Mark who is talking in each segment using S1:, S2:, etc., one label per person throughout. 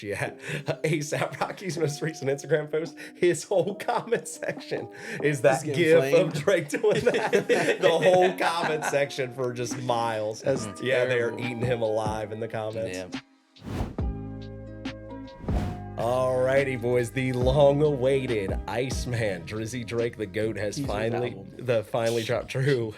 S1: Yeah, ASAP Rocky's most recent Instagram post, his whole comment section is that
S2: getting
S1: gif
S2: flamed.
S1: of Drake doing that. The whole comment section for just miles.
S2: That's
S1: Yeah, they're
S2: terrible.
S1: eating him alive in the comments.
S3: Yeah.
S1: Alrighty, boys, the long-awaited Iceman, Drizzy Drake, the GOAT, has
S2: Teaser's
S1: finally dropped true,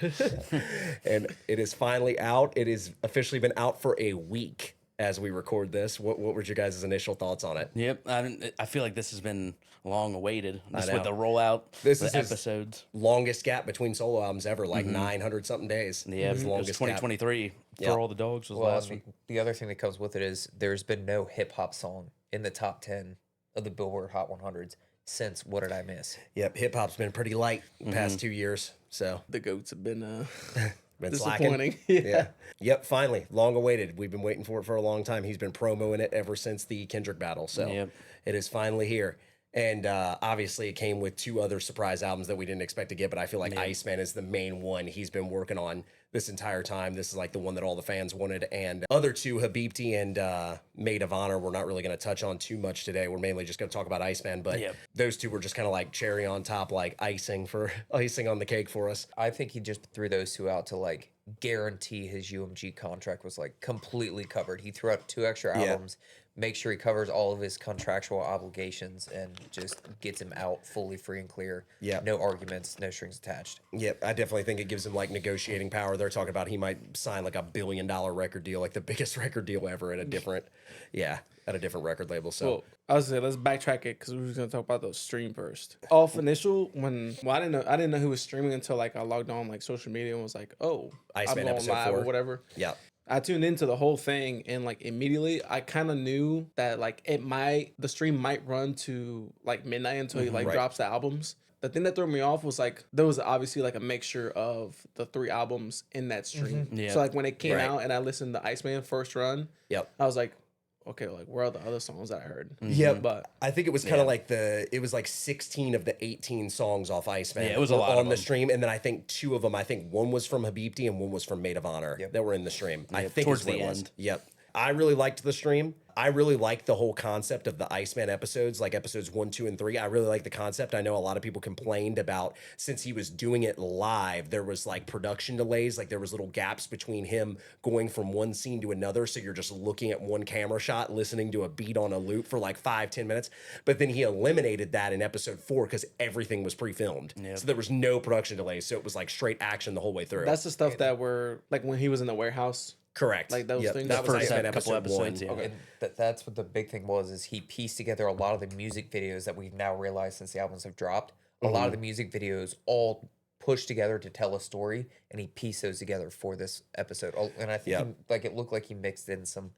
S1: and it is finally out. It has officially been out for a week as we record this. What were your guys' initial thoughts on it?
S3: Yep. I feel like this has been long awaited. Just
S1: know.
S3: with the rollout,
S1: This
S3: the
S1: is his
S3: episodes.
S1: Longest gap between solo albums ever, like 900 something days.
S3: Yeah,
S1: His
S3: it was
S1: longest gap.
S3: 2023
S1: Yeah.
S3: for all the dogs was the
S4: Well,
S3: last one.
S4: the other thing that comes with it is there's been no hip hop song in the top 10 of the Billboard Hot 100s since What Did I Miss?
S1: Yep, hip hop's been pretty light the past 2 years, so
S2: The goats have been
S1: been
S2: disappointing.
S1: slacking. Yeah. Yep, finally, long awaited. We've been waiting for it for a long time. He's been promoing it ever since the Kendrick battle, so
S3: Yep.
S1: it is finally here. And obviously, it came with 2 other surprise albums that we didn't expect to get, but I feel like Iceman is the main one he's been working on this entire time. This is like the one that all the fans wanted. And other 2, Habibti and Maid of Honor, we're not really going to touch on too much today. We're mainly just going to talk about Iceman, but
S3: Yep.
S1: those 2 were just kind of like cherry on top, like icing on the cake for us.
S4: I think he just threw those 2 out to like guarantee his UMG contract was like completely covered. He threw out 2 extra albums, make sure he covers all of his contractual obligations, and just gets him out fully free and clear.
S1: Yeah.
S4: No arguments, no strings attached.
S1: Yep, I definitely think it gives him like negotiating power. They're talking about he might sign like $1 billion record deal, like the biggest record deal ever at a different, at a different record label. So
S2: Well, I was saying let's backtrack it because we were gonna talk about those stream first. Off initial I didn't know who was streaming until like I logged on like social media and was like, oh,
S1: Iceman
S2: I'm going
S1: episode
S2: live
S1: 4.
S2: or whatever.
S1: yeah,
S2: I tuned into the whole thing and like immediately I kind of knew that like the stream might run to like midnight until he like
S1: Right.
S2: drops the albums. The thing that threw me off was like there was obviously like a mixture of the 3 albums in that stream.
S3: Yeah.
S2: So like when it came
S1: Right.
S2: out and I listened to Iceman first run,
S1: yep.
S2: I was like, okay, like where are the other songs that I heard?
S1: Yep.
S2: But
S1: I think it was kind of like it was like 16 of the 18 songs off Iceman.
S3: Yeah, it was a
S1: were
S3: lot
S1: on
S3: of
S1: the
S3: them.
S1: stream, and then I think 2 of them. I think one was from Habibti and one was from Maid of Honor that were in the stream. I think
S3: towards
S1: is what
S3: the
S1: it was.
S3: end.
S1: Yep. I really liked the stream. I really liked the whole concept of the Iceman episodes, like episodes 1, 2, and 3. I really like the concept. I know a lot of people complained about since he was doing it live, there was like production delays, like there was little gaps between him going from one scene to another. So you're just looking at one camera shot, listening to a beat on a loop for like 5-10 minutes. But then he eliminated that in episode 4 because everything was pre-filmed. So there was no production delays. So it was like straight action the whole way through.
S2: that's the stuff that were like when he was in the warehouse.
S1: correct.
S2: like those things.
S1: That
S3: The
S1: was
S3: first
S1: Iceman
S3: couple
S1: episode 1.
S3: episodes, yeah.
S4: And that's what the big thing was, is he pieced together a lot of the music videos that we've now realized since the albums have dropped. A lot of the music videos all pushed together to tell a story, and he pieced those together for this episode. And I think it looked like he mixed in some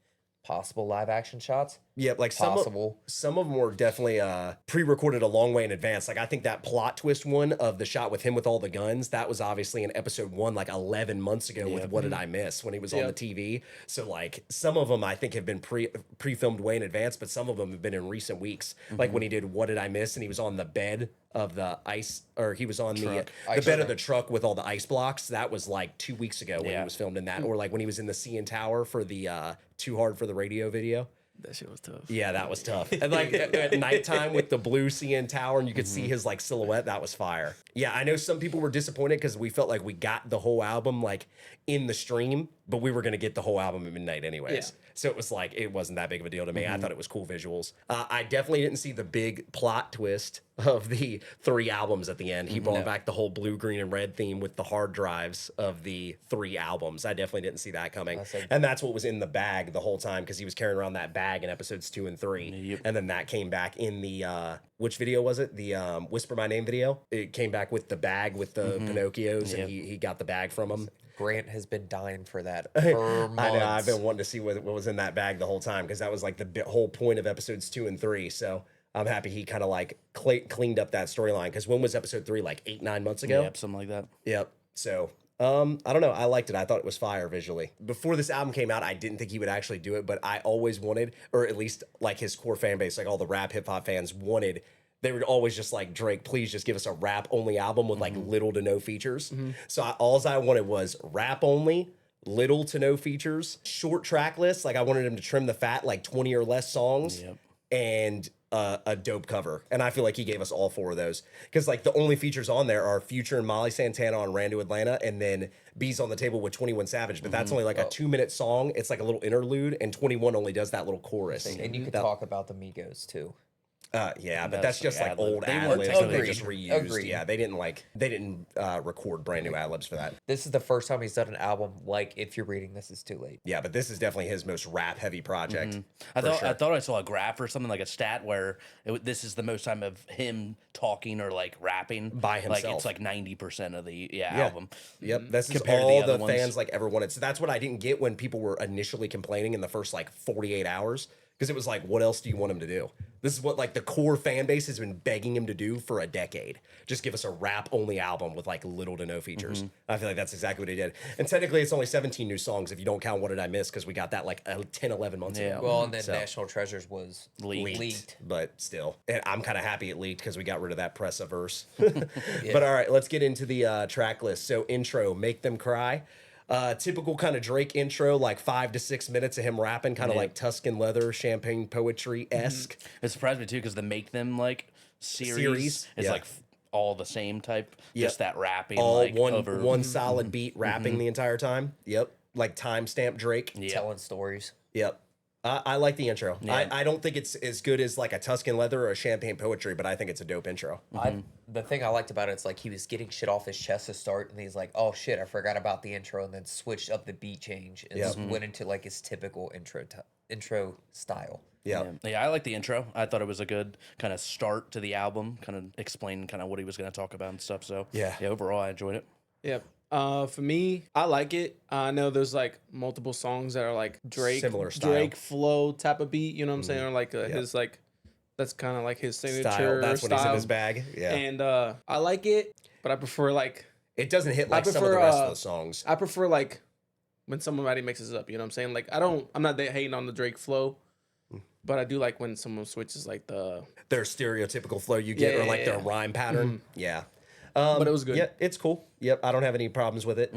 S4: possible live action shots.
S1: Yeah, like some of them were definitely pre-recorded a long way in advance. Like I think that plot twist one of the shot with him with all the guns, that was obviously in episode 1 like 11 months ago with What Did I Miss when he was on the TV. So like some of them I think have been pre-filmed way in advance, but some of them have been in recent weeks. Like when he did What Did I Miss and he was on the bed of the ice, or he was on the bed of the truck with all the ice blocks. That was like 2 weeks ago when he was filmed in that. Or like when he was in the CN Tower for the Too Hard for the Radio video.
S2: That shit was tough.
S1: Yeah, that was tough. And like at nighttime with the blue CN Tower and you could see his like silhouette, that was fire. Yeah, I know some people were disappointed because we felt like we got the whole album like in the stream, but we were going to get the whole album at midnight anyways.
S2: Yeah.
S1: So it was like, it wasn't that big of a deal to me. I thought it was cool visuals. I definitely didn't see the big plot twist of the 3 albums at the end. He brought back the whole blue, green, and red theme with the hard drives of the 3 albums. I definitely didn't see that coming. And that's what was in the bag the whole time because he was carrying around that bag in episodes 2 and 3. And then that came back in the, which video was it? The Whisper My Name video. It came back with the bag with the Pinocchios and he got the bag from him.
S4: Grant has been dying for that for months.
S1: I know, I've been wanting to see what was in that bag the whole time because that was like the whole point of episodes 2 and 3. So I'm happy he kind of like cleaned up that storyline because when was episode 3? Like 8-9 months ago?
S3: Yep, something like that.
S1: Yep. So I don't know. I liked it. I thought it was fire visually. Before this album came out, I didn't think he would actually do it, but I always wanted, or at least like his core fan base, like all the rap hip hop fans wanted, they were always just like, Drake, please just give us a rap only album with like little to no features. So all I wanted was rap only little to no features, short track lists. Like I wanted him to trim the fat, like 20 or less songs,
S3: Yep.
S1: and a dope cover. And I feel like he gave us all 4 of those because like the only features on there are Future and Molly Santana on Ran to Atlanta, and then Bees on the Table with 21 Savage. But that's only like a 2-minute song. It's like a little interlude, and 21 only does that little chorus.
S4: And you could talk about the Migos too.
S1: Yeah, but that's just like
S3: ad-lib.
S1: old
S3: They
S1: ad
S3: weren't
S1: libs that they
S4: Agreed.
S1: just reused.
S4: Agreed.
S1: Yeah, they didn't record brand new ad libs for that.
S4: This is the first time he's done an album like If You're Reading This Is Too Late.
S1: Yeah, but this is definitely his most rap heavy project.
S3: I
S1: for
S3: thought
S1: sure.
S3: I thought I saw a graph or something like a stat where this is the most time of him talking or like rapping
S1: By
S3: Like
S1: himself.
S3: it's like 90% of the album.
S1: Yep, this is
S3: Compared to
S1: all
S3: the
S1: the
S3: other
S1: fans
S3: ones.
S1: like ever wanted. So that's what I didn't get when people were initially complaining in the first like 48 hours. Because it was like, what else do you want him to do? This is what like the core fan base has been begging him to do for a decade. Just give us a rap only album with like little to no features. I feel like that's exactly what he did. And technically it's only 17 new songs if you don't count What Did I Miss? Because we got that like 10, 11 months ago.
S4: Well, and then
S1: So,
S4: National Treasures was leaked.
S1: But still, and I'm kind of happy it leaked because we got rid of that Pressa verse. But all right, let's get into the track list. So intro, Make Them Cry. Typical kind of Drake intro, like 5 to 6 minutes of him rapping, kind of like Tuscan Leather, Champagne Poetry esque.
S3: It surprised me too because the Make Them like series is
S1: yeah.
S3: like all the same type.
S1: Yep.
S3: Just that rapping
S1: All
S3: like
S1: one
S3: over
S1: one solid beat, rapping the entire time. Yep, like timestamp Drake.
S3: Yeah.
S4: Telling stories.
S1: Yep. I like the intro.
S3: Yeah.
S1: I don't think it's as good as like a Tuscan Leather or a Champagne Poetry, but I think it's a dope intro.
S4: The thing I liked about it's like he was getting shit off his chest to start, and he's like, "Oh shit, I forgot about the intro," and then switched up the beat change and just went into like his typical intro style.
S1: Yeah.
S3: Yeah, I like the intro. I thought it was a good kind of start to the album, kind of explain kind of what he was going to talk about and stuff. So
S1: Yeah.
S3: overall I enjoyed it.
S2: Yep. For me, I like it. I know there's like multiple songs that are like
S1: Similar style.
S2: Drake flow type of beat. You know what I'm saying? Or like his like that's kind of like his signature
S1: Style. That's what he's in
S2: style.
S1: his bag. Yeah.
S2: And I like it, but I prefer like
S1: It doesn't hit like some of
S2: prefer,
S1: the rest of the songs.
S2: I prefer like when somebody mixes it up. You know what I'm saying? Like I'm not that hating on the Drake flow, but I do like when someone switches like the.
S1: Their stereotypical flow you get,
S2: Yeah,
S1: or like
S2: yeah,
S1: their
S2: yeah.
S1: rhyme pattern. Yeah.
S2: But it was good.
S1: Yeah, it's cool. Yep, I don't have any problems with it.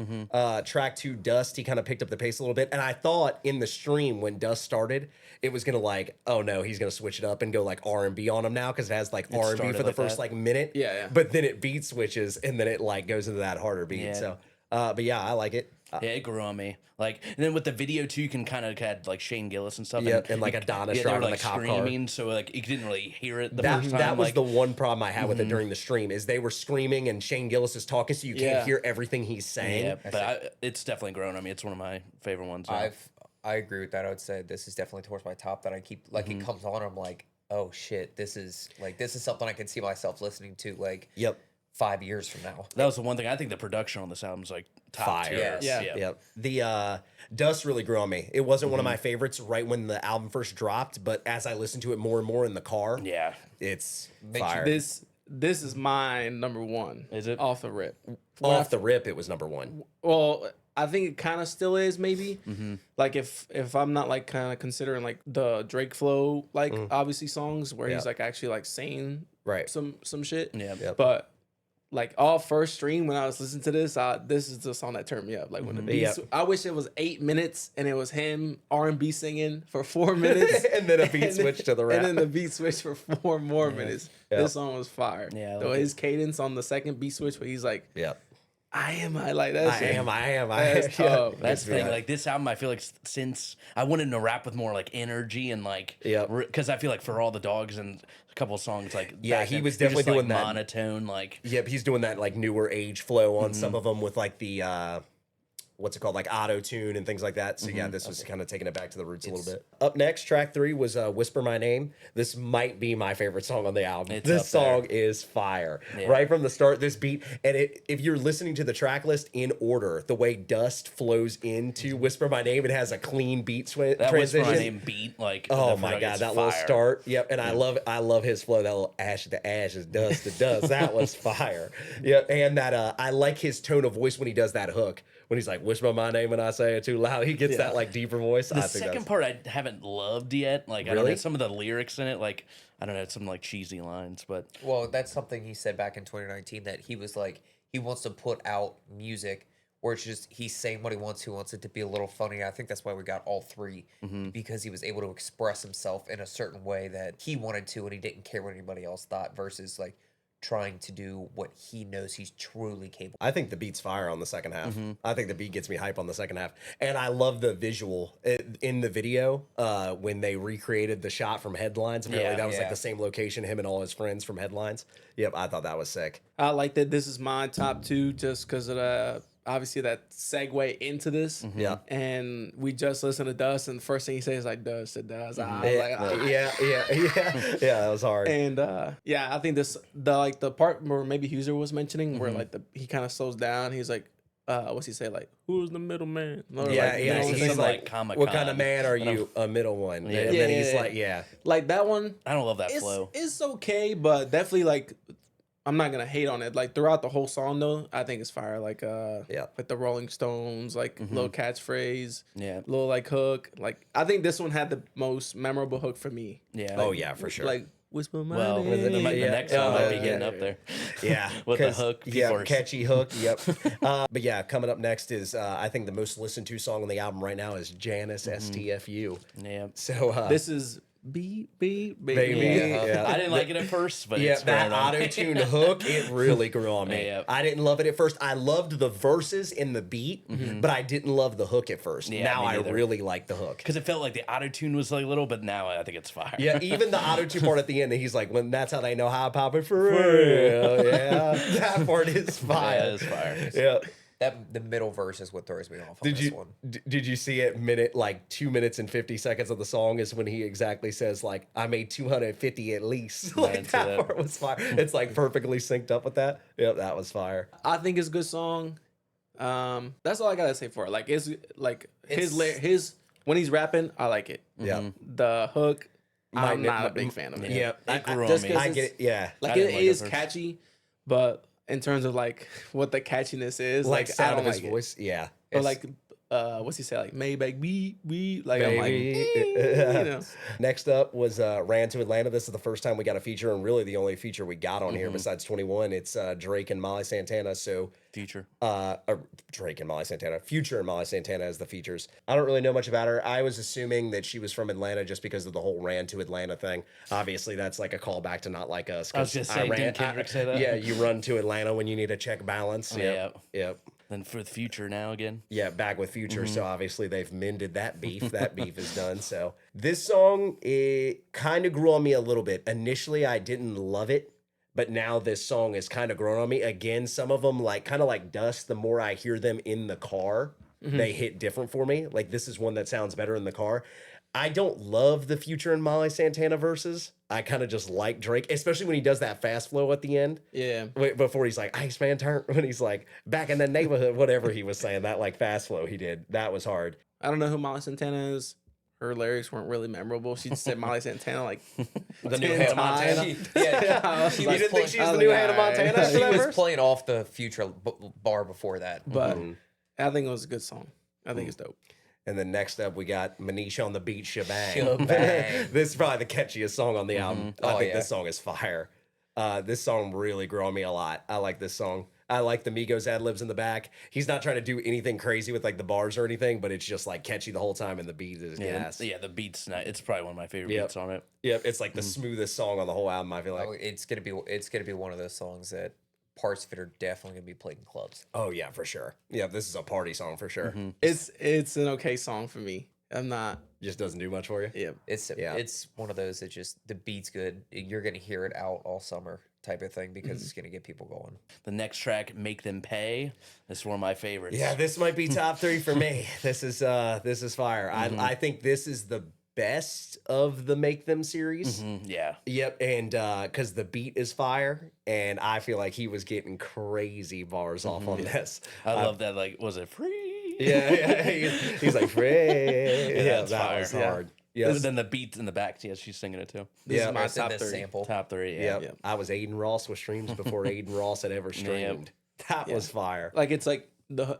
S1: Track 2, Dust, he kind of picked up the pace a little bit. And I thought in the stream when Dust started, it was going to like, oh no, he's going to switch it up and go like R&B on him now because it has like R&B
S3: started
S1: for the
S3: like
S1: first
S3: that.
S1: like minute.
S2: Yeah, yeah.
S1: But then it beat switches and then it like goes into that harder beat.
S3: Yeah.
S1: So, but yeah, I like it.
S3: Yeah, it grew on me. Like, and then with the video too, you can kind of had like Shane Gillis and stuff.
S1: Yep, and, like, Adonis
S3: they
S1: driving
S3: were
S1: the
S3: like
S1: cop car.
S3: screaming, so like you didn't really hear it the
S1: That,
S3: first time.
S1: that was
S3: like,
S1: the one problem I had with it during the stream is they were screaming and Shane Gillis is talking, so you can't
S2: Yeah.
S1: hear everything he's saying.
S3: yeah, but it's definitely grown on me. It's one of my favorite ones.
S4: I agree with that. I would say this is definitely towards my top that I keep like it comes on. I'm like, oh shit, this is something I can see myself listening to like
S1: Yep.
S4: 5 years from now.
S3: That was the one thing. I think the production on this album is like top
S1: Fire.
S3: tier.
S2: Yeah.
S1: Yep. The Dust really grew on me. It wasn't one of my favorites right when the album first dropped, but as I listened to it more and more in the car,
S3: Yeah.
S1: it's
S4: Makes you-
S1: fire.
S2: This is my number one.
S3: Is it?
S2: Off the rip?
S1: Off the rip, it was number 1.
S2: Well, I think it kind of still is maybe.
S1: Mm-hmm.
S2: Like if I'm not like kind of considering like the Drake flow like obviously songs where he's
S1: Mm. Yeah.
S2: like actually like saying
S1: Right.
S2: some shit.
S3: Yeah.
S1: Yep.
S2: But like all first stream when I was listening to this, this is the song that turned me up. Like when the beats,
S1: Yep.
S2: I wish it was 8 minutes and it was him R&B singing for 4 minutes,
S1: And then a beat switch to the rap.
S2: and then the beat switch for 4 more minutes.
S1: Yep.
S2: This song was fire.
S3: Yeah, I
S2: though
S3: like
S2: his cadence on the second beat switch where he's like,
S1: Yep.
S2: I like that.
S1: I am.
S2: That's tough.
S3: That's the thing.
S1: Yeah.
S3: Like this album, I feel like since I wanted to rap with more like energy and like,
S1: Yep.
S3: because I feel like for all the dogs and a couple of songs like
S1: Yeah,
S3: back
S1: he
S3: then,
S1: was
S3: they're just,
S1: definitely doing
S3: like,
S1: that.
S3: monotone. Like
S1: Yep, he's doing that like newer age flow on some of them with like the what's it called, like auto tune and things like that. So yeah, this was kind of taking it back to the roots a little bit. Up next, track 3 was "Whisper My Name." This might be my favorite song on the album.
S3: It's
S1: This
S3: up there.
S1: song is fire,
S3: Yeah.
S1: right from the start. This beat, and if you're listening to the track list in order, the way Dust flows into "Whisper My Name," it has a clean beat
S3: that
S1: transition.
S3: was my name beat. Like
S1: Oh
S3: the
S1: my
S3: front,
S1: god,
S3: it's
S1: that little
S3: fire.
S1: start. Yep, and I love his flow. That little ash to ashes, dust to dust. That was fire. Yep, and that I like his tone of voice when he does that hook. When he's like, "Whisper my name when I say it too loud," he gets that like deeper voice.
S3: The
S1: I think
S3: second
S1: that's
S3: part I haven't loved yet. Like I don't
S1: Really?
S3: know some of the lyrics in it. Like I don't know some like cheesy lines, but
S4: Well, that's something he said back in 2019 that he was like he wants to put out music or it's just he's saying what he wants it to be a little funny. I think that's why we got all three, because he was able to express himself in a certain way that he wanted to, and he didn't care what anybody else thought, versus like trying to do what he knows he's truly capable.
S1: I think the beat's fire on the second half. I think the beat gets me hype on the second half. And I love the visual in the video when they recreated the shot from Headlines. Apparently that was like the same location, him and all his friends from Headlines. Yep, I thought that was sick.
S2: I like that this is my top 2 just because of the obviously that segue into this.
S1: Yeah.
S2: And we just listened to Dust, and the first thing he says is like, Dust, it does. I was
S1: Yeah,
S2: like,
S1: yeah, that was hard.
S2: And yeah, I think the part where maybe Huser was mentioning where like he kind of slows down. He's like, what's he say? Like, who's the middleman?
S1: Yeah, he's
S3: some,
S1: like,
S3: Comic-Con.
S1: what kind of man are you? A middle one. And then he's like,
S2: like that one.
S3: I don't love that flow.
S2: It's okay, but definitely like I'm not gonna hate on it. Like throughout the whole song though, I think it's fire. Like like the Rolling Stones, like little catchphrase, little like hook. Like I think this one had the most memorable hook for me.
S3: Yeah.
S1: oh yeah, for sure.
S2: Like whisper my
S3: Well,
S2: name.
S3: the next one might be getting up there.
S1: Yeah,
S3: With the
S1: 'cause-
S3: hook.
S1: Yeah,
S3: before-
S1: catchy hook. Yep. But yeah, coming up next is I think the most listened to song on the album right now is Janice STFU.
S3: Yeah.
S1: So
S2: This is beep beep
S1: baby,
S2: baby.
S1: yeah.
S3: I didn't like it at first, but
S1: Yeah,
S3: it's
S1: that
S3: growing on me.
S1: auto-tune hook, it really grew on me.
S3: Yeah.
S1: I didn't love it at first. I loved the verses in the beat, but I didn't love the hook at first.
S3: Yeah,
S1: now
S3: me
S1: I
S3: neither.
S1: really like the hook.
S3: Because it felt like the auto tune was like little, but now I think it's fire.
S1: Yeah, even the auto-tune part at the end, he's like, "When that's how they know how to pop it for real." Yeah, that part is fire.
S3: Yeah, it's fire.
S1: Yeah.
S4: That the middle verse is what throws me off on this one.
S1: Did you see it? Like 2 minutes and 50 seconds of the song is when he exactly says like, "I made 250 at least." Like
S3: didn't see
S1: that
S3: that.
S1: part was fire. It's like perfectly synced up with that. Yep, that was fire.
S2: I think it's a good song. That's all I gotta say for it. Like it's like his when he's rapping, I like it.
S1: Yeah.
S2: The hook, I'm
S1: My-
S2: not
S1: my-
S2: a big fan of it.
S1: Yeah,
S3: It grew on
S2: just
S3: me.
S2: 'cause
S1: I get it. Yeah,
S2: Like
S3: I
S2: it
S3: didn't like it
S2: is
S3: first.
S2: catchy, but in terms of like what the catchiness is,
S1: like
S2: I
S1: sound
S2: don't
S1: of his
S2: like it.
S1: voice. Yeah.
S2: But like, what's he say? Like Maybach, we like I'm like,
S1: Baby.
S2: you know.
S1: Next up was Ran to Atlanta. This is the first time we got a feature, and really the only feature we got on here besides 21. It's Drake and Molly Santana. So
S3: Future.
S1: Drake and Molly Santana, Future and Molly Santana as the features. I don't really know much about her. I was assuming that she was from Atlanta just because of the whole Ran to Atlanta thing. Obviously, that's like a callback to Not Like Us.
S3: I was just saying, didn't Kendrick say that?
S1: Yeah, you run to Atlanta when you need a check balance.
S3: Yeah.
S1: Yep. Yep.
S3: Then for the Future now again.
S1: Yeah, back with Future. So obviously they've mended that beef. That beef is done. So this song, it kind of grew on me a little bit. Initially, I didn't love it, but now this song is kind of grown on me. Again, some of them like kind of like Dust. The more I hear them in the car, they hit different for me. Like this is one that sounds better in the car. I don't love the Future and Molly Santana verses. I kind of just like Drake, especially when he does that fast flow at the end.
S2: Yeah.
S1: Before he's like, Iceman turn, when he's like, back in the neighborhood, whatever he was saying, that like fast flow he did. That was hard.
S2: I don't know who Molly Santana is. Her lyrics weren't really memorable. She just said Molly Santana like
S1: The new
S2: 10
S1: Hannah
S2: times.
S1: Montana.
S4: Yeah,
S2: I was
S4: she
S1: You
S2: like,
S1: didn't think she's
S2: I
S1: the
S2: was
S1: new
S2: like,
S1: Hannah
S2: alright.
S1: Montana after
S4: she
S1: that
S4: was
S1: verse?
S4: playing off the Future bar before that.
S2: But I think it was a good song. I think it's dope.
S1: And then next up, we got Manish on the Beat, Shebang.
S4: Shebang.
S1: This is probably the catchiest song on the album. I
S4: Oh,
S1: think
S4: yeah.
S1: this song is fire. This song really grew on me a lot. I like this song. I like the Migos ad-libs in the back. He's not trying to do anything crazy with like the bars or anything, but it's just like catchy the whole time, and the beat is gas.
S3: Yeah, the beat's not. It's probably one of my favorite
S1: Yep.
S3: beats on it.
S1: Yep, it's like the smoothest song on the whole album, I feel like.
S4: Oh, it's gonna be one of those songs that parts of it are definitely gonna be played in clubs.
S1: Oh yeah, for sure. Yeah, this is a party song for sure.
S2: It's an okay song for me. I'm not.
S1: Just doesn't do much for you.
S2: Yeah.
S4: It's one of those that just the beat's good. You're gonna hear it out all summer type of thing because it's gonna get people going.
S3: The next track, Make Them Pay. This is one of my favorites.
S1: Yeah, this might be top 3 for me. This is fire. I think this is the best of the Make Them series.
S3: Yeah.
S1: Yep, and because the beat is fire, and I feel like he was getting crazy bars off on this.
S3: I love that. Like, was it free?
S1: Yeah, he's like, Frey. Yeah,
S3: that's
S1: that
S3: fire.
S1: was
S3: Yeah.
S1: hard. Yeah,
S3: Then the beats in the back. Yeah, she's singing it too.
S2: This
S1: Yeah,
S2: is my
S4: It's in
S2: top
S4: this
S2: 3.
S4: sample.
S3: Top 3. Yeah.
S1: Yep. I was Aiden Ross with streams before Aiden Ross had ever streamed. That was fire.
S2: Like it's like the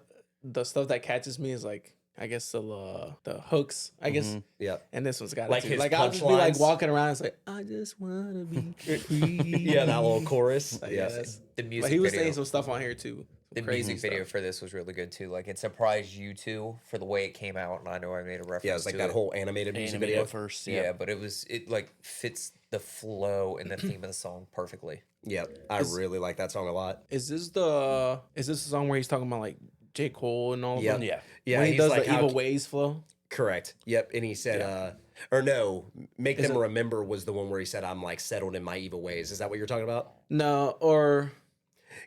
S2: stuff that catches me is like I guess the hooks. I guess.
S1: Yep.
S2: And this one's got
S1: Like
S2: it too.
S1: his
S2: Like I'll just be like
S1: punchlines.
S2: walking around. It's like I just wanna be free.
S1: Yeah, that little chorus.
S2: Like,
S1: Yes.
S2: that's-
S4: The music
S2: But he was
S4: video.
S2: saying some stuff on here too.
S4: The
S2: crazy
S4: music video
S2: stuff.
S4: for this was really good too. Like it surprised you too for the way it came out, and I know I made a reference.
S1: Yeah, it was like
S4: to
S1: that
S4: it.
S1: whole animated music video
S3: first.
S4: Yeah, but it like fits the flow and the theme of the song perfectly.
S1: Yeah, I really like that song a lot.
S2: Is this the song where he's talking about like J. Cole and all of them?
S3: Yeah.
S1: Yeah,
S2: When he
S1: he's
S2: does
S1: like,
S2: the
S1: how
S2: Evil Ways flow.
S1: Correct. Yep. And he said, or no, make
S2: Is
S1: them
S2: it-
S1: remember was the one where he said, I'm like settled in my evil ways. Is that what you're talking about?
S2: No, or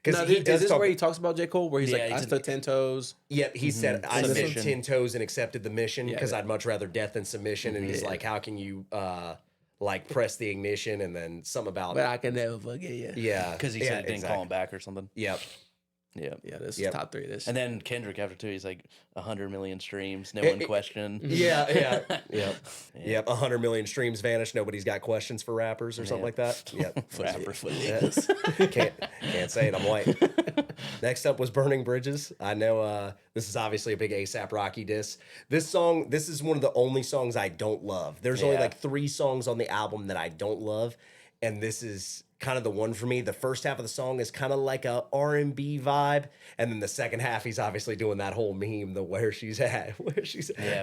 S1: Because
S2: no,
S1: he
S2: is
S1: does
S2: this
S1: talk.
S2: where he talks about J. Cole? Where he's
S3: Yeah,
S2: like,
S3: he
S2: I
S3: did-
S2: stood 10 toes.
S1: Yep. He said, I stood
S3: Submission.
S1: 10 toes and accepted the mission because
S2: yeah.
S1: I'd much rather death than submission. And he's like, how can you like press the ignition? And then something about,
S2: But I can never forget you.
S1: yeah.
S3: Because he
S1: yeah,
S3: said he didn't call him back or something.
S1: Yep.
S3: Yeah.
S2: Yeah, this
S1: Yep.
S2: is top 3 of this.
S3: And then Kendrick after too, he's like 100 million streams, no one questioned.
S1: Yeah, yeah, yep, yep. 100 million streams vanish. Nobody's got questions for rappers or something like that. Yep,
S3: Rapper for
S1: Yeah. can't say it. I'm white. Next up was Burning Bridges. I know this is obviously a big ASAP Rocky diss. This is one of the only songs I don't love. There's only
S3: Yeah.
S1: like 3 songs on the album that I don't love, and this is kind of the one for me. The first half of the song is kind of like a R&B vibe, and then the second half he's obviously doing that whole meme, the where she's at,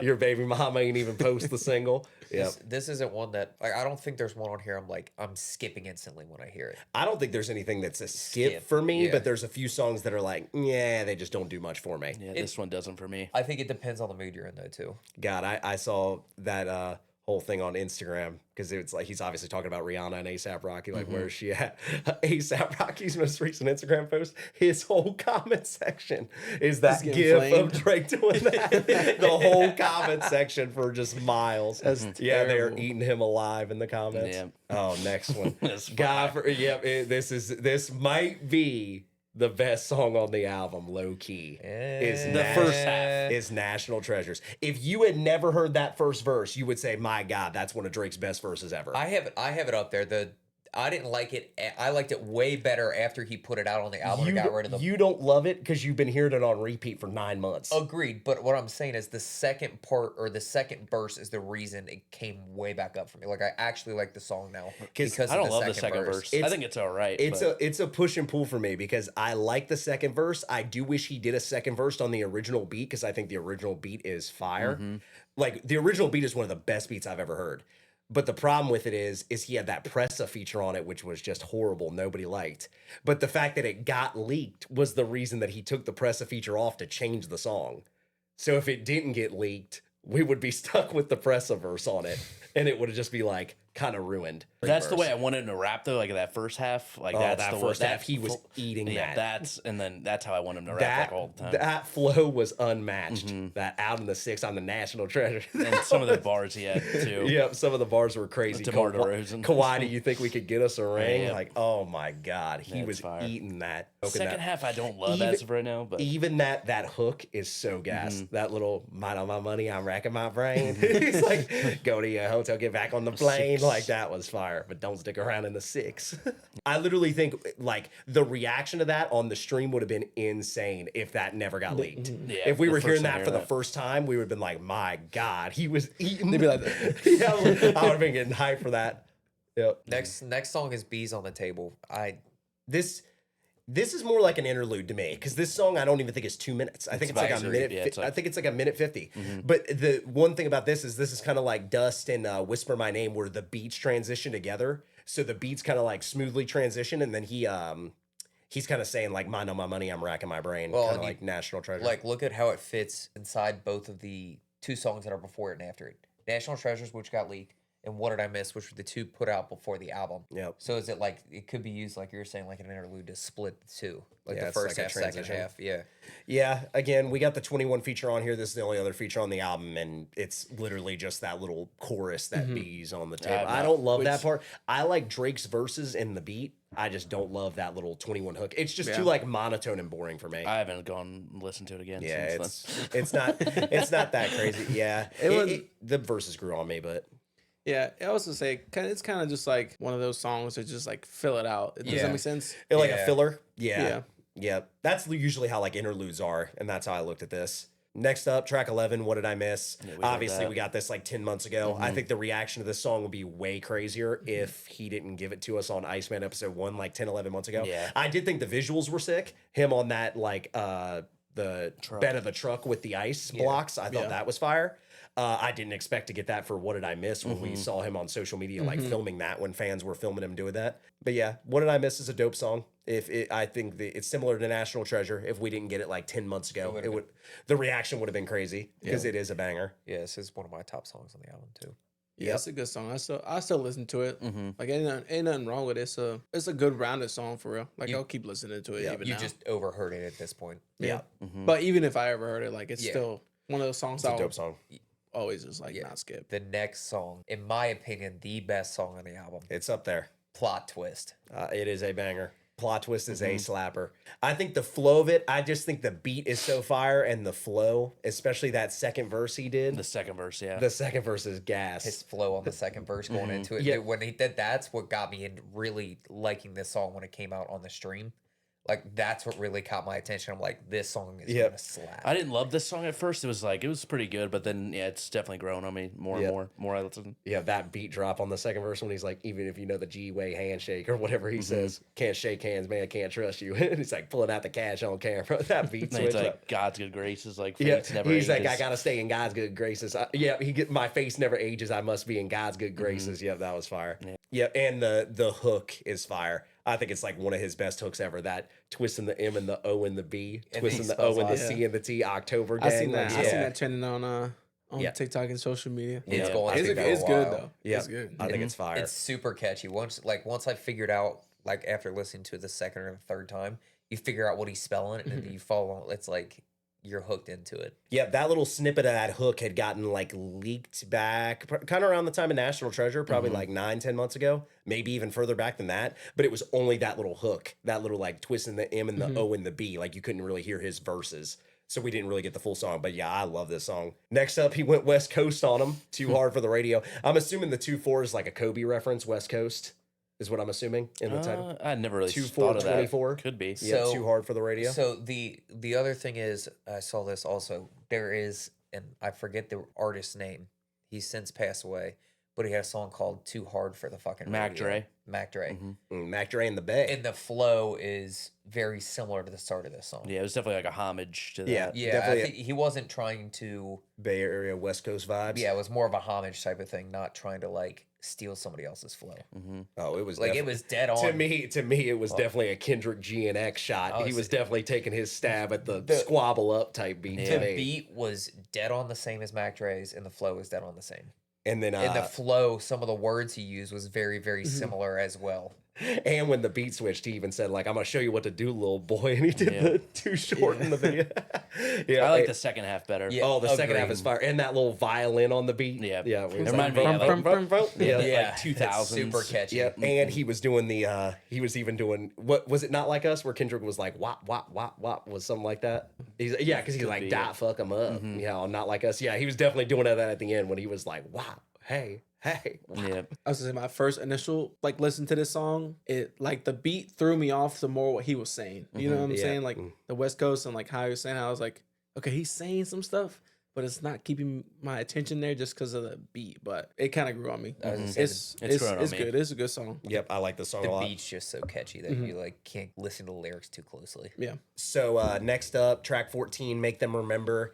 S1: your baby mama ain't even post the single. Yeah,
S4: This isn't one that like I don't think there's one on here I'm skipping instantly when I hear it.
S1: I don't think there's anything that's a skip
S4: Skip,
S1: for me,
S4: yeah.
S1: but there's a few songs that are like, yeah, they just don't do much for me.
S3: Yeah, this one doesn't for me.
S4: I think it depends on the mood you're in though too.
S1: God, I saw that whole thing on Instagram because it's like he's obviously talking about Rihanna and ASAP Rocky, like where is she at? ASAP Rocky's most recent Instagram post, his whole comment section is that
S2: getting
S1: gif
S2: flamed.
S1: of Drake doing that. The whole comment section for just miles. Yeah, they're
S2: terrible.
S1: eating him alive in the comments.
S3: Yeah.
S1: Oh, next one.
S3: That's
S1: God, this might be the best song on the album, low key. Is
S3: The first half.
S1: is National Treasures. If you had never heard that first verse, you would say, "My God, that's one of Drake's best verses ever."
S4: I have it up there. I didn't like it. I liked it way better after he put it out on the album and got rid of the.
S1: You don't love it because you've been hearing it on repeat for 9 months.
S4: Agreed, but what I'm saying is the second part or the second verse is the reason it came way back up for me. Like I actually like the song now because
S3: I don't
S4: of
S3: love the second verse. I think it's all right.
S1: It's a push and pull for me because I like the second verse. I do wish he did a second verse on the original beat because I think the original beat is fire. Like the original beat is one of the best beats I've ever heard. But the problem with it is he had that Pressa feature on it, which was just horrible. Nobody liked. But the fact that it got leaked was the reason that he took the Pressa feature off to change the song. So if it didn't get leaked, we would be stuck with the Pressa verse on it, and it would just be like kind of ruined.
S3: That's the way I wanted him to rap though, like that first half. Like that's
S1: that
S3: the
S1: first half,
S3: that
S1: he was eating
S3: yeah,
S1: that.
S3: That's how I want him to rap like all the time.
S1: That flow was unmatched. That out in the 6 on the National Treasure.
S3: And some of the bars he had too.
S1: Yep, some of the bars were crazy.
S3: DeMar DeRozan.
S1: Kawhi, do you think we could get us a ring?
S3: Yeah.
S1: Like, oh my God, he
S3: That's
S1: was
S3: fire.
S1: eating that.
S3: Second half I don't love
S1: Even-
S3: as of right now, but
S1: Even that hook is so gas. That little "mind on my money, I'm racking my brain." He's like, "Go to your hotel, get back on the plane."
S3: 6.
S1: Like that was fire, but don't stick around in the 6. I literally think like the reaction to that on the stream would have been insane if that never got leaked.
S3: Yeah,
S1: If we
S3: the
S1: were
S3: first
S1: hearing
S3: time
S1: that for
S3: hearing
S1: the
S3: that.
S1: first time, we would have been like, "My God, he was eating."
S2: They'd be like,
S1: Yeah, I would have been getting hyped for that. Yep.
S4: Next song is Bees on the Table.
S1: This is more like an interlude to me because this song I don't even think is 2 minutes. I think it's like a
S3: advisory.
S1: minute.
S3: Yeah, it's
S1: I think it's like a minute 50. But the one thing about this is kind of like Dust and Whisper My Name, where the beats transition together. So the beats kind of like smoothly transition, and then he's kind of saying like, "Mind on my money, I'm racking my brain,"
S4: Well,
S1: kind
S4: and
S1: of like National Treasure.
S4: Like look at how it fits inside both of the 2 songs that are before it and after it. National Treasures, which got leaked, and What Did I Miss, which were the 2 put out before the album.
S1: Yep.
S4: So is it like it could be used like you're saying like an interlude to split the 2, like
S1: Yeah,
S4: the
S1: it's
S4: first
S1: like a
S4: half, second
S1: transition.
S4: half. Yeah.
S1: Yeah, again, we got the 21 feature on here. This is the only other feature on the album, and it's literally just that little chorus that B's on the table. I don't love that part. I like Drake's verses in the beat. I just don't love that little 21 hook. It's just too like monotone and boring for me.
S3: I haven't gone and listened to it again.
S1: Yeah,
S3: since
S1: it's not that crazy. Yeah, the verses grew on me, but
S2: yeah, I was gonna say, it's kind of just like one of those songs that just like fill it out. Does
S1: Yeah.
S2: that make sense?
S1: like a
S4: Yeah.
S1: filler. Yeah.
S2: Yeah.
S1: Yeah. That's usually how like interludes are, and that's how I looked at this. Next up, track 11, What Did I Miss?
S3: Yeah,
S1: Obviously, we got this like 10 months ago. I think the reaction to this song would be way crazier if he didn't give it to us on Iceman episode 1 like 10, 11 months ago.
S3: Yeah.
S1: I did think the visuals were sick. Him on that like the bed of the truck with the ice blocks. I thought that was fire. I didn't expect to get that for What Did I Miss when we saw him on social media, like filming that when fans were filming him doing that. But yeah, What Did I Miss is a dope song. I think it's similar to National Treasure. If we didn't get it like 10 months ago, the reaction would have been crazy because it is a banger.
S4: Yeah, this is one of my top songs on the album too.
S2: Yeah, it's a good song. I still listen to it. Like ain't nothing wrong with it. It's a good rounded song for real. Like I'll keep listening to it. Even
S4: you
S2: now.
S4: just overheard it at this point.
S2: Yeah. But even if I ever heard it, like it's still one of those songs.
S1: It's a dope song.
S2: Always just like not skip.
S4: The next song, in my opinion, the best song on the album.
S1: It's up there.
S4: Plot Twist.
S1: It is a banger. Plot Twist is a slapper. I think the flow of it, I just think the beat is so fire, and the flow, especially that second verse he did.
S3: The second verse, yeah.
S1: The second verse is gas.
S4: His flow on the second verse going into it.
S1: Yeah.
S4: Dude, when he did, that's what got me into really liking this song when it came out on the stream. Like, that's what really caught my attention. I'm like, this song is gonna slap.
S3: I didn't love this song at first. It was pretty good, but then it's definitely grown on me more and more I listen.
S1: Yeah, that beat drop on the second verse when he's like, even if you know the G-way handshake or whatever he says, can't shake hands, man, can't trust you. And he's like pulling out the cash on camera. That beat switch
S3: He's like,
S1: up.
S3: God's good graces, like
S1: Yeah,
S3: fates never
S1: he's like,
S3: ages.
S1: I gotta stay in God's good graces. My face never ages. I must be in God's good graces. Yeah, that was fire. Yeah, and the hook is fire. I think it's like one of his best hooks ever. That twisting the M and the O and the B, twisting the O and the C and the T. October gang.
S2: I seen that.
S1: Like,
S2: I seen that trending on TikTok and social media.
S4: It's going.
S2: It's good though.
S1: Yeah,
S2: It's good.
S1: I think it's fire.
S4: It's super catchy. Once I figured out, like after listening to it the second or the third time, you figure out what he's spelling and then you follow. It's like you're hooked into it.
S1: Yeah, that little snippet of that hook had gotten like leaked back kind of around the time of National Treasure, probably like 9-10 months ago, maybe even further back than that. But it was only that little hook, that little like twisting the M and the O and the B. Like you couldn't really hear his verses. So we didn't really get the full song. But yeah, I love this song. Next up, he went West Coast on him. Too hard for the radio. I'm assuming the 2-4 is like a Kobe reference, West Coast. Is what I'm assuming in the title.
S3: I never really
S1: 2-4,
S3: thought of that.
S1: 24.
S3: Could be.
S1: Yeah,
S4: So-
S1: too hard for the radio.
S4: So the other thing is, I saw this also. There is, and I forget the artist's name. He's since passed away, but he had a song called "Too Hard for the Fucking
S3: Mac
S4: Radio."
S3: Dre.
S4: Mac Dre.
S1: Mac Dre and the Bay.
S4: And the flow is very similar to the start of this song.
S3: Yeah, it was definitely like a homage to that.
S1: Yeah.
S4: Yeah,
S1: Definitely
S4: I think he wasn't trying to.
S1: Bay Area West Coast vibes.
S4: Yeah, it was more of a homage type of thing, not trying to like steal somebody else's flow.
S1: Oh, it was
S4: Like it
S1: definitely-
S4: was dead on.
S1: To me, it was definitely a Kendrick G and X shot.
S4: Oh,
S1: He was definitely taking his stab at the,
S4: The-
S1: squabble up type beat.
S4: The
S1: to me.
S4: beat was dead on the same as Mac Dre's, and the flow was dead on the same.
S1: And then
S4: And the flow, some of the words he used was very, very similar as well.
S1: and when the beat switched, he even said like, "I'm gonna show you what to do, little boy," and he did the Too Short in the video.
S3: I like the second half better.
S4: Yeah.
S1: Oh, the second half
S4: Agreed.
S1: is fire, and that little violin on the beat.
S3: Yeah.
S1: yeah.
S3: It reminded me of like,
S1: yeah.
S3: like 2000s.
S4: It's super catchy.
S1: Yeah, and he was doing the he was even doing what was it not like us where Kendrick was like wop wop wop wop was something like that. Because he's like
S3: be,
S1: dot fuck him up. Not like us. Yeah, he was definitely doing that at the end when he was like wow hey. Wow.
S3: Yeah.
S2: I was gonna say my first initial like listen to this song, it like the beat threw me off the more what he was saying. You know what I'm
S1: Yeah.
S2: saying? Like the West Coast and like how he was saying, I was like, okay, he's saying some stuff, but it's not keeping my attention there just because of the beat. But it kind of grew on me.
S4: I was gonna say
S2: It's
S3: grown on me.
S2: good. It's a good song.
S1: Yep, I like the song a
S4: the
S1: lot.
S4: beat's just so catchy that you like can't listen to the lyrics too closely.
S2: Yeah.
S1: So next up, track 14, Make Them Remember.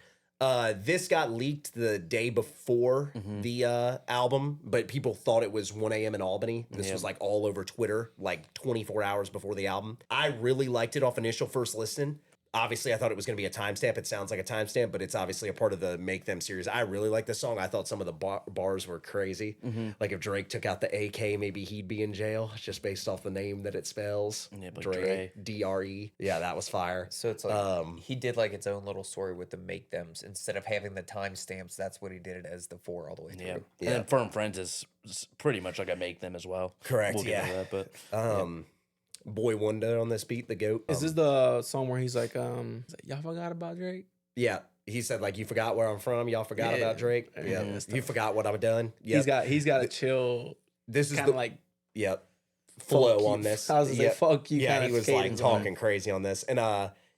S1: This got leaked the day before the album, but people thought it was 1 a.m. in Albany. This was like all over Twitter, like 24 hours before the album. I really liked it off initial first listen. Obviously, I thought it was going to be a timestamp. It sounds like a timestamp, but it's obviously a part of the Make Them series. I really like this song. I thought some of the bars were crazy. Like if Drake took out the AK, maybe he'd be in jail just based off the name that it spells.
S3: Yeah, but
S1: Dre, D-R-E. Yeah, that was fire.
S4: So it's like he did like its own little story with the make thems. Instead of having the timestamps, that's what he did it as the 4 all the way through.
S3: Yeah. And then Firm Friends is pretty much like I make them as well.
S1: Correct,
S3: We'll get into that, but
S1: Boy Wonder on this beat, the GOAT.
S2: Is this the song where he's like, y'all forgot about Drake?
S1: Yeah, he said like, you forgot where I'm from. Y'all forgot about Drake. Yeah, you forgot what I've done. Yeah,
S2: He's got a chill,
S1: this is
S2: kind
S1: the
S2: of like
S1: flow
S2: fuck
S1: on
S2: you.
S1: this.
S2: I was gonna say, fuck you.
S1: Yeah,
S2: kinda
S1: he was like
S2: cadence on it.
S1: talking crazy on this, and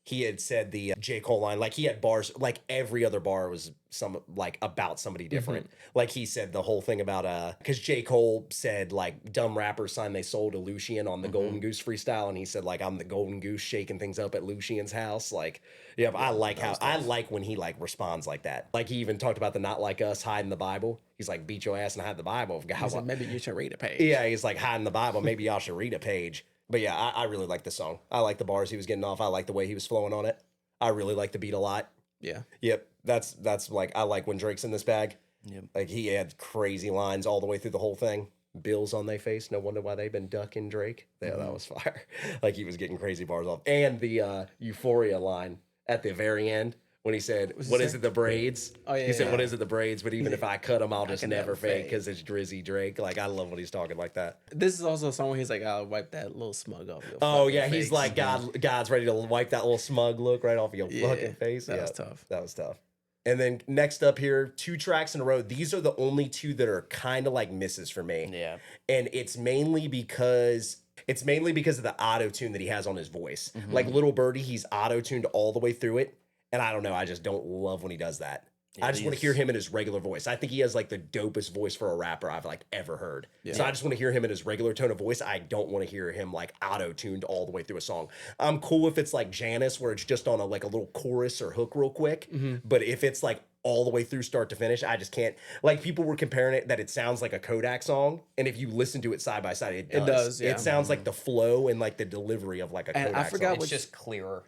S1: he had said the J. Cole line, like he had bars, like every other bar was some like about somebody different. Like he said the whole thing about because J. Cole said like dumb rappers signed they sold to Lucian on the Golden Goose freestyle, and he said like I'm the Golden Goose shaking things up at Lucian's house. Like, yeah, I like how I like when he like responds like that. Like he even talked about the not like us hiding the Bible. He's like beat your ass and hide the Bible.
S2: He said, maybe you should read a page.
S1: Yeah, he's like hiding the Bible. Maybe y'all should read a page. But yeah, I really like this song. I like the bars he was getting off. I like the way he was flowing on it. I really like the beat a lot.
S2: Yeah.
S1: Yep. That's like, I like when Drake's in this bag.
S3: Yep.
S1: Like he had crazy lines all the way through the whole thing. Bills on their face. No wonder why they've been ducking Drake. Yeah, that was fire. Like he was getting crazy bars off. And the Euphoria line at the very end. When he said, what is it, the braids?
S2: Oh, yeah.
S1: He said, what is it, the braids? But even if I cut them, I'll just
S2: can
S1: never
S2: never
S1: fade
S2: fade.
S1: because it's Drizzy Drake. Like, I love when he's talking like that.
S2: This is also a song where he's like, I'll wipe that little smug off your
S1: Oh,
S2: fucking
S1: yeah. He's
S2: face.
S1: like, God's ready to wipe that little smug look right off of your fucking face.
S2: That
S1: Yeah,
S2: was tough.
S1: That was tough. And then next up here, 2 tracks in a row. These are the only 2 that are kind of like misses for me.
S3: Yeah.
S1: And it's mainly because of the auto tune that he has on his voice. Like Little Birdie, he's auto tuned all the way through it. And I don't know, I just don't love when he does that.
S3: Yeah,
S1: I just want to hear him in his regular voice. I think he has like the dopest voice for a rapper I've like ever heard. So I just want to hear him in his regular tone of voice. I don't want to hear him like auto-tuned all the way through a song. I'm cool if it's like Janice where it's just on a like a little chorus or hook real quick. But if it's like all the way through start to finish, I just can't. Like people were comparing it that it sounds like a Kodak song. And if you listen to it side by side, it does.
S2: It does, yeah.
S1: It sounds like the flow and like the delivery of like a
S2: And
S1: Kodak
S2: I forgot
S1: song.
S4: It's just clearer.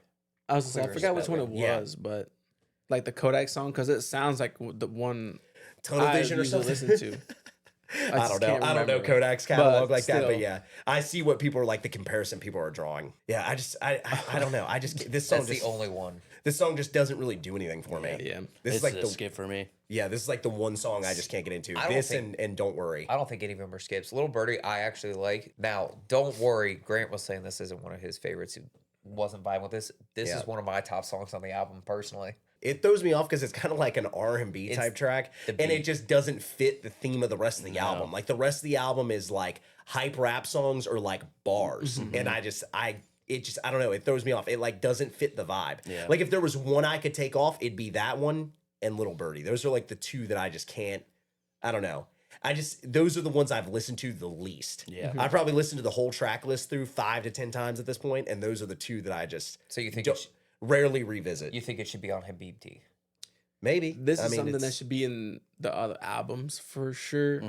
S2: I was gonna say, I forgot which one it
S1: Yeah.
S2: was, but like the Kodak song, because it sounds like the one
S1: Tunnel
S2: I
S1: Vision or
S2: usually
S1: something.
S2: listen to.
S1: I don't know.
S2: can't
S1: I don't know
S2: remember.
S1: Kodak's catalog
S2: But
S1: like that, but
S2: still.
S1: yeah, I see what people are like. The comparison people are drawing. Yeah, I don't know. I just this song
S4: That's
S1: just
S4: the only one.
S1: this song just doesn't really do anything for me.
S2: Yeah.
S1: This
S3: It's
S1: is like
S3: a
S1: the
S3: skip for me.
S1: this is like the one song I just can't get into.
S4: I don't
S1: This
S4: think-
S1: and Don't Worry.
S4: I don't think any of them are skips. Little Birdie, I actually like. Now, Don't Worry. Grant was saying this isn't one of his favorites. He wasn't vibing with this. This
S1: Yeah.
S4: is one of my top songs on the album, personally.
S1: It throws me off because it's kind of like an R&B type track, and it
S4: beat.
S1: just doesn't fit the theme of the rest of the album. Like the rest of the album is like hype rap songs or like bars, and I don't know. It throws me off. It like doesn't fit the vibe.
S3: Yeah.
S1: Like if there was one I could take off, it'd be that one and Little Birdie. Those are like the 2 that I just can't. I don't know. Those are the ones I've listened to the least.
S3: Yeah.
S1: I probably listened to the whole track list through 5 to 10 times at this point, and those are the 2 that I just
S4: So you think
S1: don't, rarely revisit.
S4: you think it should be on Habibti?
S1: Maybe
S2: This
S1: I
S2: is
S1: mean,
S2: something that
S1: it's-
S2: should be in the other albums for sure.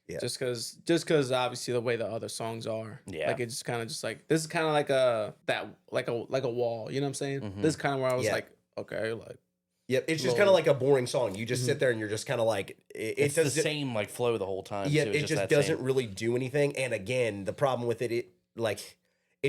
S1: Yeah.
S2: Just because obviously the way the other songs are.
S3: Yeah.
S2: Like it's just kind of just like this is kind of like a wall. You know what I'm saying? This is kind of where I was
S1: Yeah.
S2: like, okay, like
S1: Yep, it's just
S2: Low.
S1: kind of like a boring song. You just sit there and you're just kind of like
S3: It's
S1: does
S3: the same like flow the whole time.
S1: Yeah,
S3: too.
S1: it
S3: It's
S1: just
S3: that
S1: doesn't
S3: same-
S1: really do anything. And again, the problem with it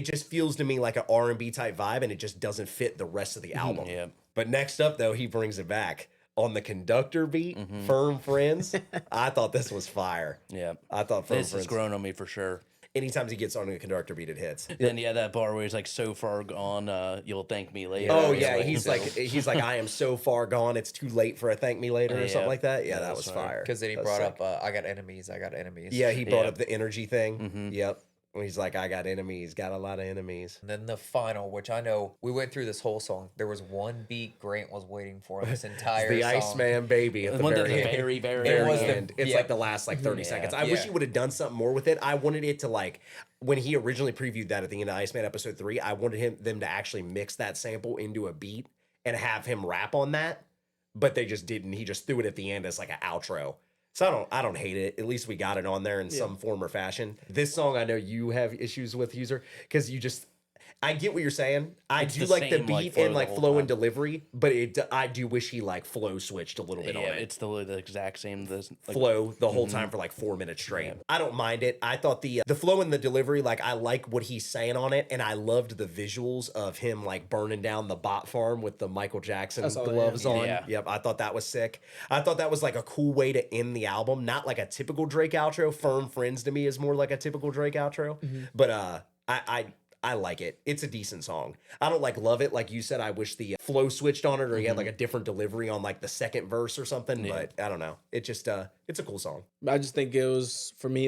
S1: just feels to me like an R&B type vibe, and it just doesn't fit the rest of the album.
S3: Yeah.
S1: But next up, though, he brings it back on the conductor beat, "Firm Friends." I thought this was fire.
S3: Yeah.
S1: I thought "Firm
S3: This has
S1: Friends."
S3: grown on me for sure.
S1: Anytime he gets on the conductor beat, it hits.
S3: Then that bar where he's like so far gone, you'll thank me later.
S1: Oh
S3: or
S1: yeah,
S3: something.
S1: he's like, I am so far gone. It's too late for a thank me later or
S3: Yeah.
S1: something like that. Yeah,
S3: Yeah,
S1: that
S3: that's
S1: was
S3: fire.
S1: fire.
S4: Because then he
S1: That was
S4: brought
S1: sick.
S4: up, I got enemies. I got enemies.
S1: Yeah, he brought
S3: Yeah.
S1: up the energy thing. Yep. When he's like, I got enemies, got a lot of enemies.
S4: And then the final, which I know we went through this whole song. There was one beat Grant was waiting for this entire
S1: The
S4: song.
S1: Iceman baby at the
S3: One
S1: very
S3: at the
S1: end.
S3: very, very
S1: Very
S4: was the-
S1: end. It's
S4: yeah.
S1: like the last like 30 seconds. I wish
S4: Yeah.
S1: he would have done something more with it. I wanted it to like when he originally previewed that at the end of Iceman episode 3, I wanted them to actually mix that sample into a beat and have him rap on that. But they just didn't. He just threw it at the end as like an outro. So I don't hate it. At least we got it on there in some form or fashion. This song I know you have issues with, Huser, because I get what you're saying. I
S3: It's
S1: do
S3: the
S1: like the
S3: same,
S1: beat
S3: like, flow
S1: and
S3: the
S1: like
S3: whole
S1: flow and
S3: time.
S1: delivery, but I do wish he like flow switched a little bit
S3: Yeah,
S1: on it.
S3: it's the exact same.
S1: Flow the whole time for like 4 minutes straight. I don't mind it. I thought the flow and the delivery, like I like what he's saying on it, and I loved the visuals of him like burning down the bot farm with the Michael Jackson
S2: saw that,
S1: gloves
S2: yeah.
S1: on.
S3: Yeah.
S1: Yep, I thought that was sick. I thought that was like a cool way to end the album. Not like a typical Drake outro. Firm Friends to me is more like a typical Drake outro. But I like it. It's a decent song. I don't like love it. Like you said, I wish the flow switched on it or he had like a different delivery on like the second verse or something. But I don't know. It just it's a cool song.
S2: I just think it was for me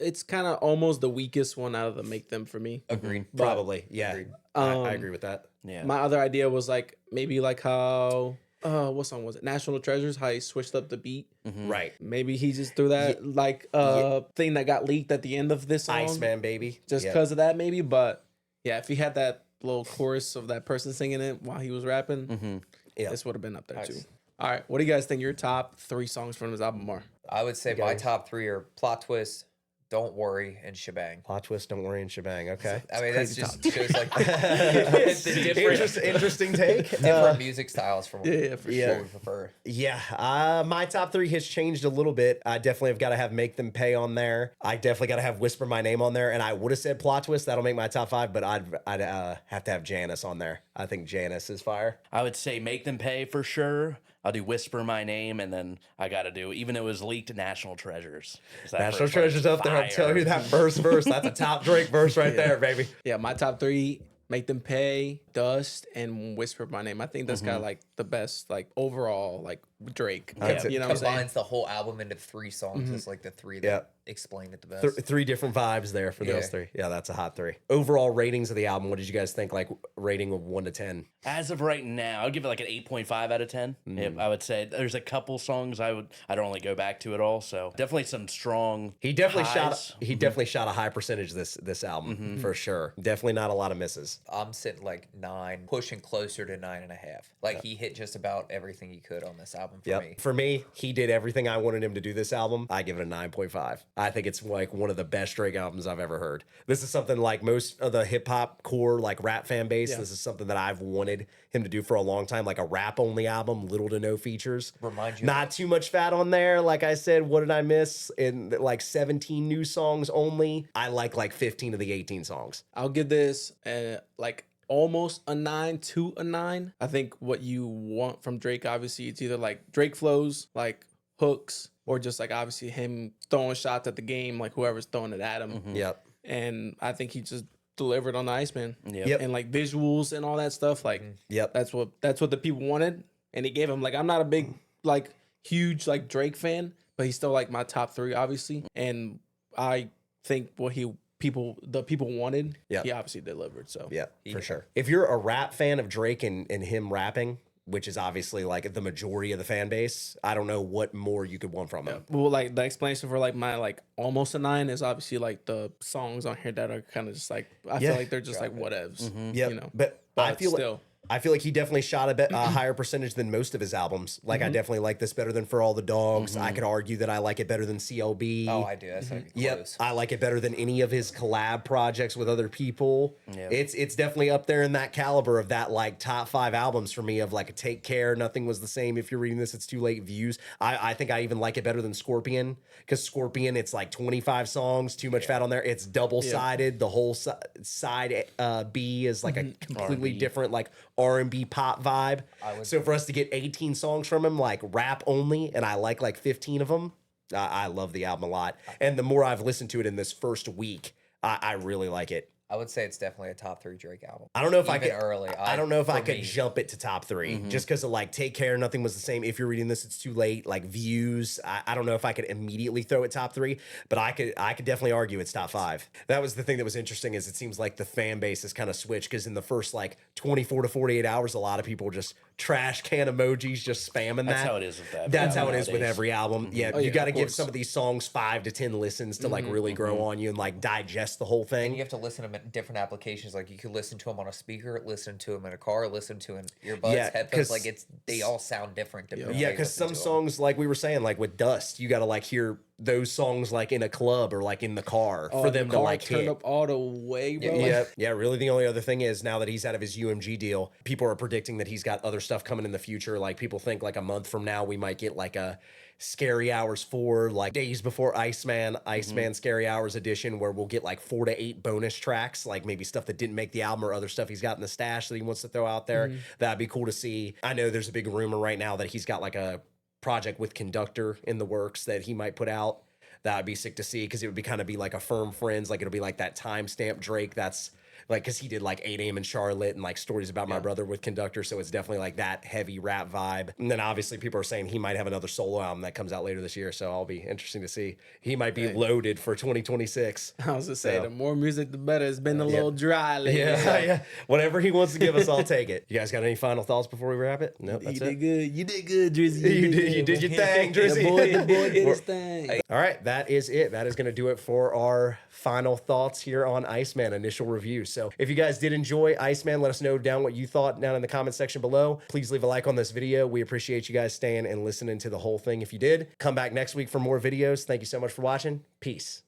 S2: it's kind of almost the weakest one out of the Make Them for me.
S4: Agreed.
S1: Probably. Yeah.
S4: Agreed.
S1: I agree with that.
S3: Yeah.
S2: My other idea was like maybe like how what song was it? National Treasures, how he switched up the beat.
S1: Right.
S2: Maybe he just threw that thing that got leaked at the end of this song.
S1: Iceman, baby.
S2: Just because of that, maybe. But yeah, if he had that little chorus of that person singing it while he was rapping, this would have been up there too. All right, what do you guys think your top 3 songs from his album are?
S4: I would say my top 3 are Plot Twist, Don't Worry, and Shebang.
S1: Plot Twist, Don't Worry, and Shebang. Okay.
S4: I mean, that's just shows like the different,
S1: interesting take.
S4: different music styles from
S2: for
S4: what we prefer.
S1: Yeah. My top 3 has changed a little bit. I definitely have got to have Make Them Pay on there. I definitely got to have Whisper My Name on there. And I would have said Plot Twist. That'll make my top 5. But I'd have to have Janice on there. I think Janice is fire.
S3: I would say Make Them Pay for sure. I'll do Whisper My Name, and then I got to do, even though it was leaked, National Treasures.
S1: National Treasures up there. I'm telling you, that first verse, that's a top Drake verse right there, baby.
S2: Yeah, my top 3, Make Them Pay, Dust, and Whisper My Name. I think that's got like the best like overall like Drake. You know what I'm saying?
S4: Combines the whole album into 3 songs. It's like the 3 that explain it the best.
S1: 3 different vibes there for those 3. Yeah, that's a hot 3. Overall ratings of the album, what did you guys think? Like rating of 1 to 10?
S3: As of right now, I'd give it like an 8.5 out of 10. I would say there's a couple songs I don't really go back to at all. So definitely some strong.
S1: He definitely shot a high percentage this album for sure. Definitely not a lot of misses.
S4: I'm sitting like 9, pushing closer to 9.5. Like he hit just about everything he could on this album for me.
S1: For me, he did everything I wanted him to do this album. I give it a 9.5. I think it's like one of the best Drake albums I've ever heard. This is something like most of the hip hop core, like rap fan base. This is something that I've wanted him to do for a long time, like a rap only album, little to no features.
S4: Remind you,
S1: not too much fat on there. Like I said, what did I miss? In like 17 new songs only. I like 15 of the 18 songs.
S2: I'll give this like almost a 9 to a 9. I think what you want from Drake, obviously, it's either like Drake flows, like hooks, or just like obviously him throwing shots at the game, like whoever's throwing it at him.
S1: Yep.
S2: And I think he just delivered on the Iceman.
S3: Yep.
S2: And like visuals and all that stuff. Like, that's what the people wanted. And he gave him, like, I'm not a big, like, huge, like, Drake fan, but he's still like my top 3, obviously. And I think what the people wanted, he obviously delivered. So
S1: for sure. If you're a rap fan of Drake and him rapping, which is obviously like the majority of the fan base, I don't know what more you could want from him.
S2: Well, like the explanation for like my like almost a 9 is obviously like the songs on here that are kind of just like I feel like they're just like whatevs.
S1: Yeah,
S2: you know.
S1: But I feel
S2: still.
S1: I feel like he definitely shot a higher percentage than most of his albums. Like, I definitely like this better than For All the Dogs. I could argue that I like it better than CLB.
S4: Oh, I do. That's not even close.
S1: I like it better than any of his collab projects with other people. Yep. It's definitely up there in that caliber of that, like, top 5 albums for me of, like, Take Care, Nothing Was the Same, If You're Reading This, It's Too Late, Views. I think I even like it better than Scorpion, because Scorpion, it's like 25 songs, too much fat on there. It's double-sided. The whole side B is, like, a completely R&B. Different, like, R&B pop vibe. So for us to get 18 songs from him, like rap only, and I like 15 of them, I love the album a lot. And the more I've listened to it in this first week, I really like it.
S4: I would say it's definitely a top 3 Drake album.
S1: I don't know if I could
S4: early.
S1: I don't know if I could jump it to top 3 just because of like Take Care, Nothing Was the Same, If You're Reading This, It's Too Late, like Views. I don't know if I could immediately throw it top 3, but I could definitely argue it's top 5. That was the thing that was interesting, is it seems like the fan base has kind of switched, because in the first like 24 to 48 hours, a lot of people just trash can emojis, just spamming that.
S3: That's how it is with that.
S1: That's how it is with every album. Yeah, you got to give some of these songs 5 to 10 listens to like really grow on you and like digest the whole thing.
S4: And you have to listen to them in different applications. Like you could listen to them on a speaker, listen to them in a car, listen to them in earbuds, headphones. Like they all sound different.
S1: Yeah, because some songs, like we were saying, like with Dust, you got to like hear those songs like in a club or like in the car for them to like
S2: turn up all the way, bro.
S1: Yeah. Really, the only other thing is, now that he's out of his UMG deal, people are predicting that he's got other stuff coming in the future. Like people think like a month from now we might get like a Scary Hours 4, like Days Before Iceman Scary Hours edition, where we'll get like 4 to 8 bonus tracks, like maybe stuff that didn't make the album or other stuff he's got in the stash that he wants to throw out there. That'd be cool to see. I know there's a big rumor right now that he's got like a project with Conductor in the works that he might put out. That would be sick to see, because it would be kind of be like a Firm Friends, like it'll be like that timestamp Drake that's like, because he did like 8 a.m. in Charlotte and like Stories About My Brother with Conductor, so it's definitely like that heavy rap vibe. And then obviously people are saying he might have another solo album that comes out later this year, so I'll be interesting to see. He might be loaded for 2026.
S2: I was gonna say, the more music, the better. It's been a little dry lately.
S1: Yeah. Whatever he wants to give us, I'll take it. You guys got any final thoughts before we wrap it? No, that's it.
S2: You did good, Drizzy.
S1: You did your thing, Drizzy.
S2: The boy did his thing.
S1: All right, that is it. That is going to do it for our final thoughts here on Iceman initial review. So if you guys did enjoy Iceman, let us know down what you thought down in the comment section below. Please leave a like on this video. We appreciate you guys staying and listening to the whole thing. If you did, come back next week for more videos. Thank you so much for watching. Peace.